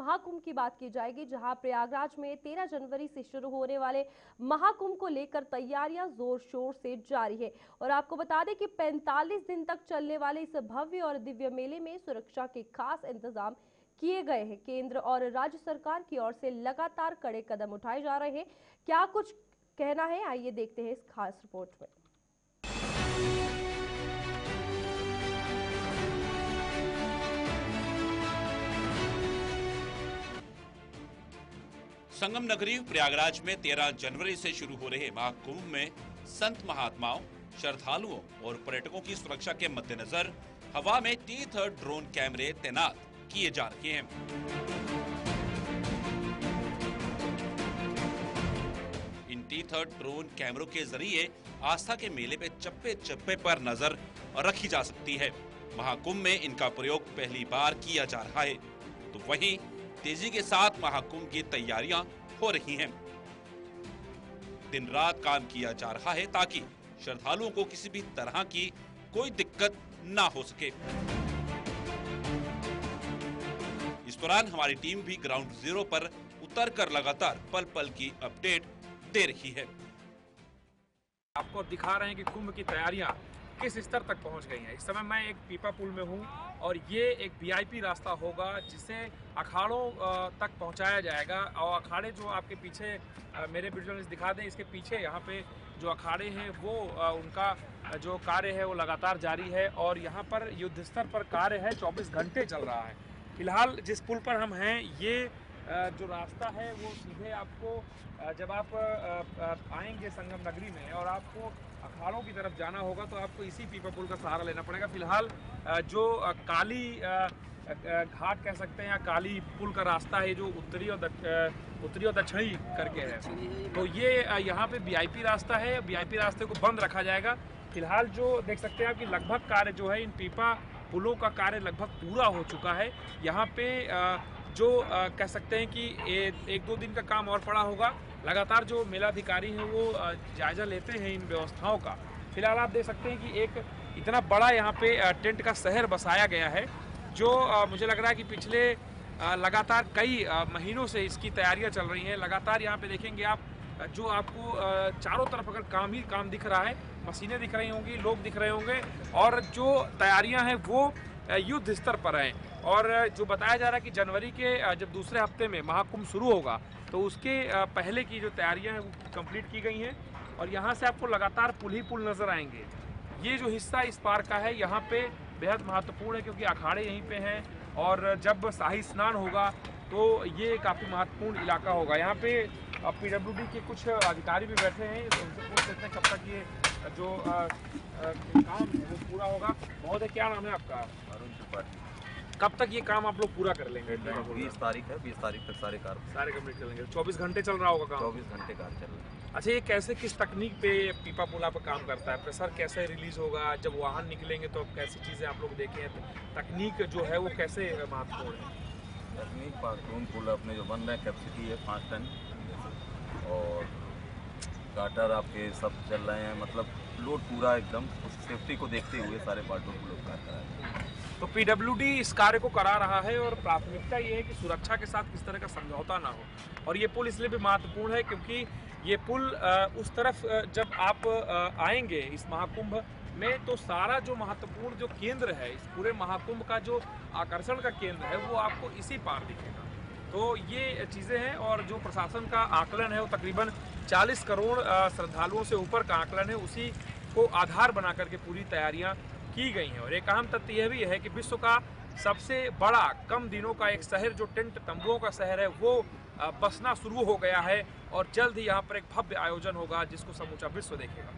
महाकुंभ की बात की जाएगी, जहां प्रयागराज में 13 जनवरी से शुरू होने वाले महाकुंभ को लेकर तैयारियां जोर शोर से जारी है। और आपको बता दें कि 45 दिन तक चलने वाले इस भव्य और दिव्य मेले में सुरक्षा के खास इंतजाम किए गए हैं। केंद्र और राज्य सरकार की ओर से लगातार कड़े कदम उठाए जा रहे हैं। क्या कुछ कहना है, आइए देखते हैं इस खास रिपोर्ट में। संगम नगरी प्रयागराज में 13 जनवरी से शुरू हो रहे महाकुंभ में संत महात्माओं, श्रद्धालुओं और पर्यटकों की सुरक्षा के मद्देनजर हवा में T-3 ड्रोन कैमरे तैनात किए जा रहे हैं। इन T-3 ड्रोन कैमरों के जरिए आस्था के मेले पे चप्पे चप्पे पर नजर रखी जा सकती है। महाकुंभ में इनका प्रयोग पहली बार किया जा रहा है, तो वहीं तेजी के साथ महाकुंभ की तैयारियां हो रही हैं। दिन रात काम किया जा रहा है ताकि श्रद्धालुओं को किसी भी तरह की कोई दिक्कत ना हो सके। इस दौरान हमारी टीम भी ग्राउंड जीरो पर उतरकर लगातार पल पल की अपडेट दे रही है। आपको दिखा रहे हैं कि कुंभ की तैयारियां किस स्तर तक पहुंच गई हैं। इस समय मैं एक पीपा पुल में हूं और ये एक वीआईपी रास्ता होगा जिसे अखाड़ों तक पहुंचाया जाएगा। और अखाड़े जो आपके पीछे मेरे विजुअल्स दिखा दें, इसके पीछे यहाँ पे जो अखाड़े हैं वो उनका जो कार्य है वो लगातार जारी है और यहाँ पर युद्ध स्तर पर कार्य है, 24 घंटे चल रहा है। फिलहाल जिस पुल पर हम हैं, ये जो रास्ता है वो सीधे आपको जब आप आएंगे संगम नगरी में और आपको अखाड़ों की तरफ जाना होगा तो आपको इसी पीपा पुल का सहारा लेना पड़ेगा। फिलहाल जो काली घाट कह सकते हैं या काली पुल का रास्ता है जो उत्तरी और दक्षिणी करके है, तो ये यहाँ पे वीआईपी रास्ता है। वीआईपी रास्ते को बंद रखा जाएगा। फिलहाल जो देख सकते हैं आप कि लगभग कार्य जो है इन पीपा पुलों का कार्य लगभग पूरा हो चुका है। यहाँ पे जो कह सकते हैं कि एक दो दिन का काम और पड़ा होगा। लगातार जो मेलाधिकारी हैं वो जायजा लेते हैं इन व्यवस्थाओं का। फिलहाल आप देख सकते हैं कि एक इतना बड़ा यहाँ पे टेंट का शहर बसाया गया है जो मुझे लग रहा है कि पिछले लगातार कई महीनों से इसकी तैयारियां चल रही हैं। लगातार यहाँ पे देखेंगे आप जो आपको चारों तरफ अगर काम ही काम दिख रहा है, मशीनें दिख रही होंगी, लोग दिख रहे होंगे और जो तैयारियां हैं वो युद्ध स्तर पर हैं। और जो बताया जा रहा है कि जनवरी के जब दूसरे हफ्ते में महाकुंभ शुरू होगा तो उसके पहले की जो तैयारियां हैं वो कंप्लीट की गई हैं। और यहाँ से आपको लगातार पुल ही पुल नजर आएंगे। ये जो हिस्सा इस पार का है यहाँ पे बेहद महत्वपूर्ण है क्योंकि अखाड़े यहीं पे हैं और जब शाही स्नान होगा तो ये काफ़ी महत्वपूर्ण इलाका होगा। यहाँ पे पीडब्ल्यूडी के कुछ अधिकारी भी बैठे हैं, उनसे पूछ सकते हैं कब तक ये जो काम है वो पूरा होगा। महोदय, क्या नाम है आपका? अरुण त्रिपाठी। कब तक ये काम आप लोग पूरा कर लेंगे? 20 तारीख है, 20 तारीख तक सारे कंप्लीट कर लेंगे। 24 घंटे चल रहा होगा काम? 24 घंटे काम चल रहा है। अच्छा, ये कैसे किस तकनीक पे पीपा पुल आप काम करता है? प्रेशर कैसे रिलीज होगा? जब वाहन निकलेंगे तो कैसी चीज़ें आप लोग देखें, तकनीक जो है वो कैसे महत्वपूर्ण है? तकनीक पाखरून पुल अपने जो बन रहे हैं, कैपेसिटी है 5 टन और गाटर आपके सब चल रहे हैं, मतलब लोड पूरा एकदम उस सेफ्टी को देखते हुए सारे पार्टों को लोग कार्य करा रहे हैं। तो पीडब्ल्यूडी इस कार्य को करा रहा है और प्राथमिकता ये है कि सुरक्षा के साथ किस तरह का समझौता ना हो। और ये पुल इसलिए भी महत्वपूर्ण है क्योंकि ये पुल उस तरफ जब आप आएंगे इस महाकुंभ में तो सारा जो महत्वपूर्ण जो केंद्र है, इस पूरे महाकुंभ का जो आकर्षण का केंद्र है वो आपको इसी पार दिखेगा। तो ये चीज़ें हैं और जो प्रशासन का आकलन है वो तकरीबन 40 करोड़ श्रद्धालुओं से ऊपर का आकलन है, उसी को आधार बना करके पूरी तैयारियां की गई हैं। और एक अहम तथ्य यह भी है कि विश्व का सबसे बड़ा कम दिनों का एक शहर जो टेंट तंबुओं का शहर है वो बसना शुरू हो गया है और जल्द ही यहाँ पर एक भव्य आयोजन होगा जिसको समूचा विश्व देखेगा।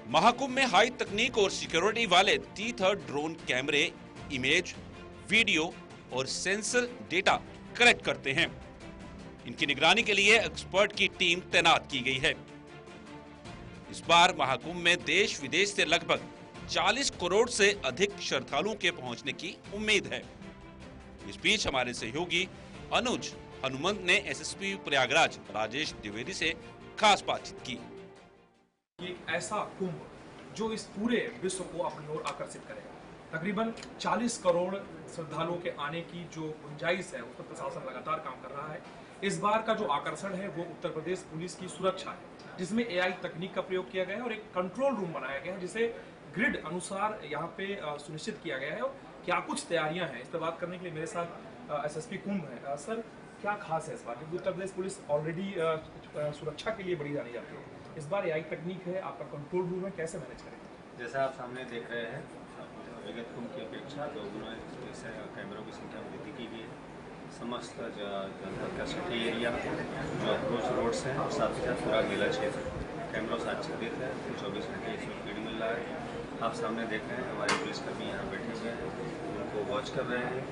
महाकुंभ में हाई तकनीक और सिक्योरिटी वाले T-3 ड्रोन कैमरे इमेज, वीडियो और सेंसर डेटा कलेक्ट करते हैं। इनकी निगरानी के लिए एक्सपर्ट की टीम तैनात की गई है। इस बार महाकुंभ में देश विदेश से लगभग 40 करोड़ से अधिक श्रद्धालुओं के पहुंचने की उम्मीद है। इस बीच हमारे सहयोगी अनुज हनुमंत ने एसएसपी प्रयागराज राजेश द्विवेदी से खास बातचीत की। एक ऐसा कुंभ जो इस पूरे विश्व को अपनी ओर आकर्षित करेगा। तकरीबन 40 करोड़ श्रद्धालुओं के आने की जो गुंजाइश है उस पर प्रशासन लगातार काम कर रहा है। इस बार का जो आकर्षण है वो उत्तर प्रदेश पुलिस की सुरक्षा है, जिसमें AI तकनीक का प्रयोग किया गया है और एक कंट्रोल रूम बनाया गया है जिसे ग्रिड अनुसार यहाँ पे सुनिश्चित किया गया है। और क्या कुछ तैयारियां हैं, इस पर बात करने के लिए मेरे साथ SSP कुंभ है। सर, क्या खास है इस बार, क्योंकि उत्तर प्रदेश पुलिस ऑलरेडी सुरक्षा के लिए बड़ी जानी जाती है, इस बार AI तकनीक है, आपका कंट्रोल रूम है, कैसे मैनेज करेंगे? जैसा आप सामने देख रहे हैं, विगत कुंभ की अपेक्षा दोगुना इस कैमरों की संख्या में वृद्धि की गई है। समस्त जनपद का सिटी एरिया जो अप्रोच रोड्स हैं और साथ ही साथ पूरा मेला क्षेत्र कैमरों से आच्छादित है। 24 घंटे इसमें फीड मिल रहा है। आप सामने देख रहे हैं, हमारे पुलिसकर्मी यहाँ बैठे हुए हैं, उनको वॉच कर रहे हैं।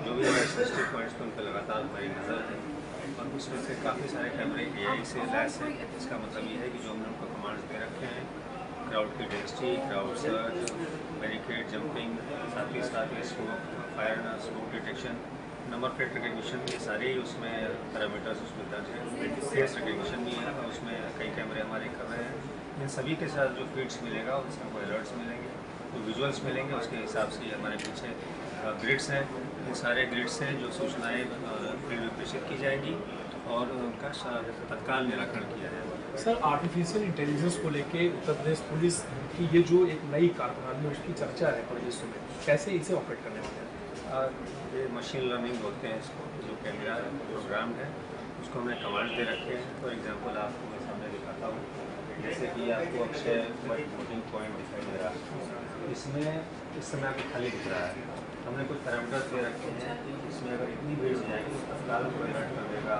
जो भी हमारे सेंसिटिव पॉइंट्स पर उन पर लगातार हमारी नज़र है और उसमें से काफ़ी सारे कैमरे AI से लैस हैं। इसका मतलब ये है कि जो हमने उनको कमांड्स दे रखे हैं, क्राउड की density, crowd search, barricade jumping, साथ ही साथ ये smoke fire smoke detection, number plate recognition, ये सारे उसमें पैरामीटर्स उसमें दर्ज हैं। फेस रिकग्निशन भी है, उसमें कई कैमरे हमारे कर रहे हैं। इन सभी के साथ जो फीड्स मिलेगा उसमें हमको अलर्ट्स मिलेंगे, तो विजुअल्स मिलेंगे, उसके हिसाब से हमारे पीछे ग्रिड्स हैं। इन सारे ग्रिड्स हैं जो सूचनाएँ फील्ड में प्रेषित की जाएगी और उनका तत्काल निराकरण किया जाएगा। सर, आर्टिफिशियल इंटेलिजेंस को लेके उत्तर प्रदेश पुलिस की ये जो एक नई कारप्रणाली है उसकी चर्चा है प्रदेश में, कैसे इसे ऑपरेट करने वाले हैं? ये मशीन लर्निंग बोलते हैं इसको, जो कैमरा प्रोग्राम है उसको हमने कमांड दे रखे हैं। फॉर एग्जांपल आपको मैं सामने दिखाता हूँ, जैसे कि आपको अक्षय वोटिंग पॉइंट दिखाई दे रहा है, इसमें इस समय आपको खाली दिख रहा है। हमने कुछ पैरामीटर्स दे रखे हैं कि इसमें अगर इतनी भीड़ हो जाएगी तो तत्काल को अलर्ट कर देगा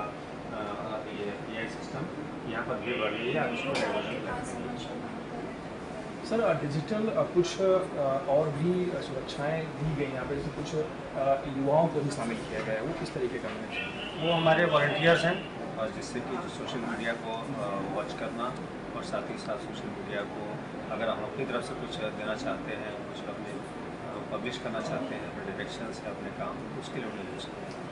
ये AI सिस्टम, यहाँ पर भीड़ बढ़ रही है, आप इसको डाइवर्जन करेंगे। सर, डिजिटल कुछ और भी सुरक्षाएं दी गई यहाँ पे, जैसे कुछ युवाओं को भी शामिल किया गया है, वो किस तरीके का है? वो हमारे वॉलंटियर्स हैं और जिससे कि जो सोशल मीडिया को वॉच करना और साथ ही साथ सोशल मीडिया को अगर हम अपनी तरफ से कुछ देना चाहते हैं, कुछ अपने पब्लिश करना चाहते हैं अपने डिटेक्शन से अपने काम, उसके लिए उन्हें यूज़ करते हैं।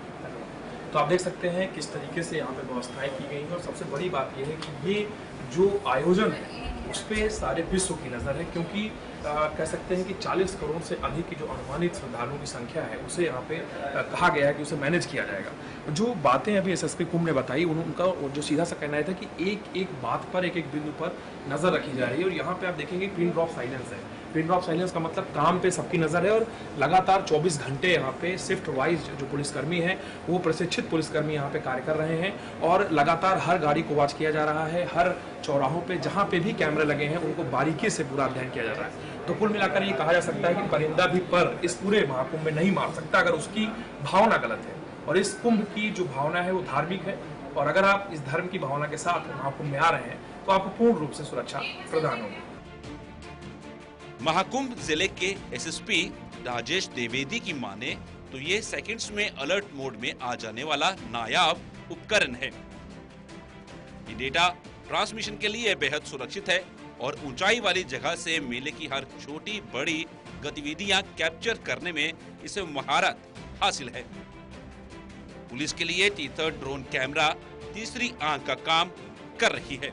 तो आप देख सकते हैं किस तरीके से यहाँ पे व्यवस्थाएं की गई हैं और सबसे बड़ी बात यह है कि ये जो आयोजन है उस पर सारे विश्व की नज़र है, क्योंकि कह सकते हैं कि 40 करोड़ से अधिक की जो अनुमानित श्रद्धालुओं की संख्या है उसे यहाँ पे कहा गया है कि उसे मैनेज किया जाएगा। जो बातें अभी SSP कुंभ ने बताई, उनका जो सीधा सा कहना था कि एक एक बात पर, एक एक बिंदु पर नज़र रखी जा रही है। और यहाँ पे आप देखेंगे पिन ड्रॉप साइलेंस है। पिन ड्रॉप साइलेंस का मतलब काम पे सबकी नज़र है और लगातार 24 घंटे यहाँ पे शिफ्ट वाइज जो पुलिसकर्मी हैं वो प्रशिक्षित पुलिसकर्मी यहाँ पे कार्य कर रहे हैं और लगातार हर गाड़ी को वॉच किया जा रहा है। हर चौराहों पे जहाँ पे भी कैमरे लगे हैं उनको बारीकी से पूरा अध्ययन किया जा रहा है। तो कुल मिलाकर ये कहा जा सकता है कि परिंदा भी पर इस पूरे महाकुंभ में नहीं मार सकता अगर उसकी भावना गलत है। और इस कुंभ की जो भावना है वो धार्मिक है और अगर आप इस धर्म की भावना के साथ महाकुंभ में आ रहे हैं तो आपको पूर्ण रूप से सुरक्षा प्रदान होगी। महाकुंभ जिले के SSP राजेश द्विवेदी की माने तो ये सेकंड्स में अलर्ट मोड में आ जाने वाला नायाब उपकरण है। ये डेटा ट्रांसमिशन के लिए बेहद सुरक्षित है और ऊंचाई वाली जगह से मेले की हर छोटी बड़ी गतिविधियां कैप्चर करने में इसे महारत हासिल है। पुलिस के लिए T3 ड्रोन कैमरा तीसरी आंख का काम कर रही है।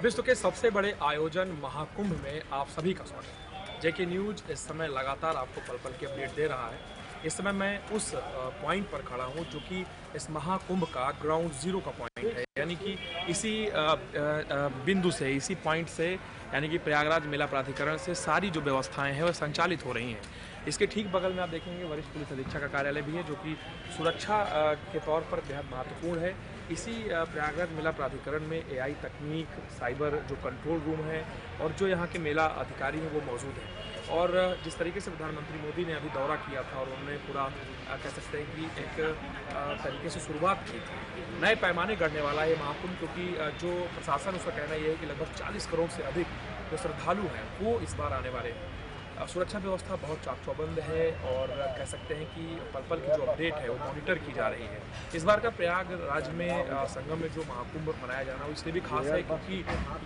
विश्व के सबसे बड़े आयोजन महाकुंभ में आप सभी का स्वागत है। JK न्यूज इस समय लगातार आपको पल पल की अपडेट दे रहा है। इस समय मैं उस पॉइंट पर खड़ा हूं जो कि इस महाकुंभ का ग्राउंड जीरो का पॉइंट है, यानी कि इसी बिंदु से, इसी पॉइंट से, यानी कि प्रयागराज मेला प्राधिकरण से सारी जो व्यवस्थाएं हैं वो संचालित हो रही हैं। इसके ठीक बगल में आप देखेंगे वरिष्ठ पुलिस अधीक्षक का कार्यालय भी है जो कि सुरक्षा के तौर पर बेहद महत्वपूर्ण है। इसी प्रयागराज मेला प्राधिकरण में AI तकनीक, साइबर जो कंट्रोल रूम है और जो यहाँ के मेला अधिकारी हैं वो मौजूद हैं। और जिस तरीके से प्रधानमंत्री मोदी ने अभी दौरा किया था और उन्होंने पूरा कह सकते हैं कि एक तरीके से शुरुआत की थी, नए पैमाने गढ़ने वाला है महाकुंभ, क्योंकि जो प्रशासन उसका कहना यह है कि लगभग 40 करोड़ से अधिक जो श्रद्धालु हैं वो इस बार आने वाले हैं। सुरक्षा व्यवस्था बहुत चाक चौबंद है और कह सकते हैं कि पल पल की जो अपडेट है वो मॉनिटर की जा रही है। इस बार का प्रयागराज में संगम में जो महाकुंभ मनाया जाना वो इसलिए भी खास है क्योंकि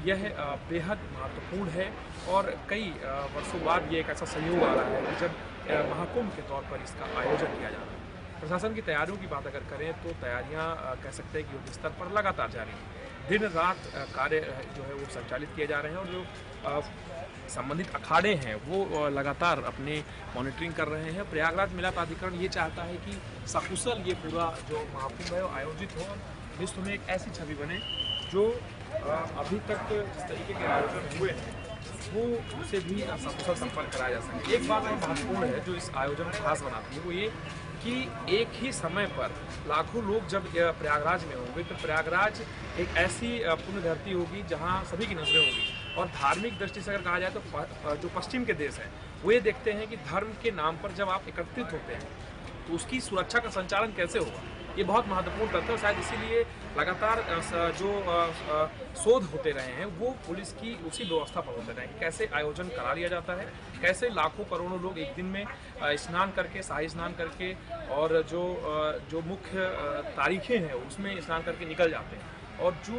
यह बेहद महत्वपूर्ण है और कई वर्षों बाद ये एक ऐसा संयोग आ रहा है कि जब महाकुंभ के तौर पर इसका आयोजन किया जा रहा है। प्रशासन की तैयारियों की बात अगर करें तो तैयारियाँ कह सकते हैं कि युद्ध स्तर पर लगातार जारी हैं। दिन रात कार्य जो है वो संचालित किए जा रहे हैं और जो संबंधित अखाड़े हैं वो लगातार अपने मॉनिटरिंग कर रहे हैं। प्रयागराज मेला प्राधिकरण ये चाहता है कि सकुशल ये पूरा जो महाकुंभ है वो आयोजित हो, विश्व में एक ऐसी छवि बने जो अभी तक जिस तरीके के आयोजन हुए हैं वो उसे भी सकुशल संपन्न कराया जा सके। एक बात और महत्वपूर्ण है जो इस आयोजन को खास बनाती है, वो ये कि एक ही समय पर लाखों लोग जब प्रयागराज में होंगे तो प्रयागराज एक ऐसी पुण्य धरती होगी जहां सभी की नजरें होंगी। और धार्मिक दृष्टि से अगर कहा जाए तो जो पश्चिम के देश हैं वो ये देखते हैं कि धर्म के नाम पर जब आप एकत्रित होते हैं तो उसकी सुरक्षा का संचालन कैसे होगा, ये बहुत महत्वपूर्ण तथ्य है। शायद इसीलिए लगातार जो शोध होते रहे हैं वो पुलिस की उसी व्यवस्था पर होते रहे हैं कि कैसे आयोजन करा लिया जाता है, कैसे लाखों करोड़ों लोग एक दिन में स्नान करके, शाही स्नान करके और जो मुख्य तारीखें हैं उसमें स्नान करके निकल जाते हैं। और जो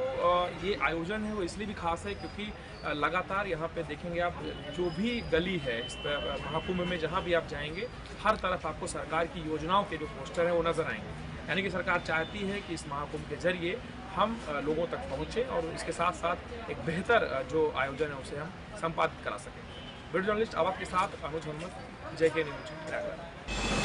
ये आयोजन है वो इसलिए भी खास है क्योंकि लगातार यहाँ पे देखेंगे आप, जो भी गली है इस महाकुंभ में जहाँ भी आप जाएंगे हर तरफ आपको सरकार की योजनाओं के जो पोस्टर हैं वो नजर आएंगे। यानी कि सरकार चाहती है कि इस महाकुंभ के जरिए हम लोगों तक पहुँचे और इसके साथ साथ एक बेहतर जो आयोजन है उसे हम संपादित करा सकें। वीडियो जर्नलिस्ट आवाज़ के साथ अनुज मोहम्मद, JK न्यूज, प्रयागराज।